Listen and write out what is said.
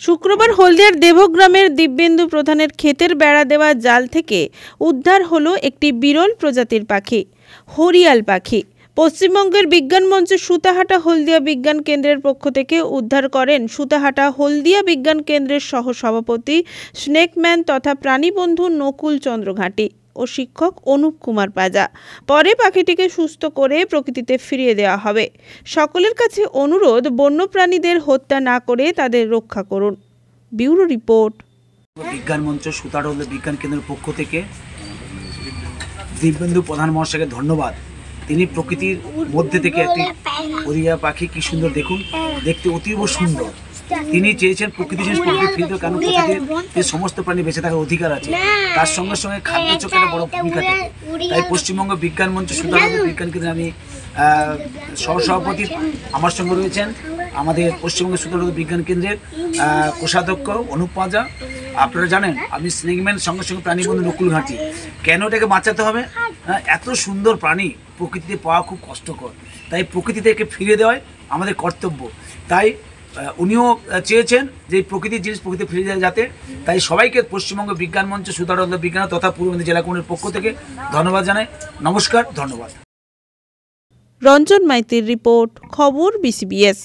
শুক্রবার হলদিয়ার দেবগ্রামের দিব্যেন্দু প্রধানের ক্ষেতের বেড়া দেওয়া জাল থেকে উদ্ধার হলো একটি বিরল প্রজাতির পাখি, হরিয়াল পাখি। পশ্চিমবঙ্গের বিজ্ঞান মঞ্চ সুতাহাটা হলদিয়া বিজ্ঞান কেন্দ্রের পক্ষ থেকে উদ্ধার করেন সুতাহাটা হলদিয়া বিজ্ঞান কেন্দ্রের সহসভাপতি স্নেকম্যান তথা প্রাণীবন্ধু নকুল চন্দ্র ঘাটি ও শিক্ষক অনুপ কুমার পাজা। পরে পাখিটিকে সুস্থ করে প্রকৃতিতে ফিরিয়ে দেওয়া হবে। সকলের কাছে অনুরোধ, বন্যপ্রাণীদের হত্যা না করে তাদের রক্ষা করুন। Bureau report. বিজ্ঞান মঞ্চ সুতাহাটা হলদিয়া বিজ্ঞান কেন্দ্রের পক্ষ থেকে দিব্যেন্দু প্রধান মহাশয়কে ধন্যবাদ। তিনি প্রকৃতির মধ্যে থেকে একটি হরিয়া পাখি, কি সুন্দর দেখুন, দেখতে অতীব সুন্দর। তিনি চেয়েছেন প্রকৃতি জিনিস প্রকৃতি ফিরতে, কারণ প্রকৃতির সমস্ত প্রাণী বেঁচে থাকার অধিকার আছে, তার সঙ্গে সঙ্গে খাদ্য চক্রের বড় ভূমিকা থাকে। তাই পশ্চিমবঙ্গ বিজ্ঞান মঞ্চ সুতাহাটা বিজ্ঞান কেন্দ্রে আমি সহসভাপতি, আমার সঙ্গে রয়েছেন আমাদের পশ্চিমবঙ্গ সুতাহাটা বিজ্ঞান কেন্দ্রের কোষাধ্যক্ষ অনুপ পাজা। আপনারা জানেন আমি স্নেকম্যান, সঙ্গে সঙ্গে প্রাণীবন্ধু নকুল ঘাটি। কেন এটাকে বাঁচাতে হবে? এত সুন্দর প্রাণী প্রকৃতিতে পাওয়া খুব কষ্টকর, তাই প্রকৃতি থেকে ফিরে দেওয়াই আমাদের কর্তব্য। তাই উনিও চেয়েছেন যে প্রকৃতির জিনিস প্রকৃতি ফিরে যায় যাতে। তাই সবাইকে পশ্চিমবঙ্গ বিজ্ঞান মঞ্চ সুতাহাটা বিজ্ঞান তথা পূর্ব মেদিনীপুর জেলা কমিটির পক্ষ থেকে ধন্যবাদ জানাই। নমস্কার, ধন্যবাদ। রঞ্জন মাইতির রিপোর্ট, খবর BCBS।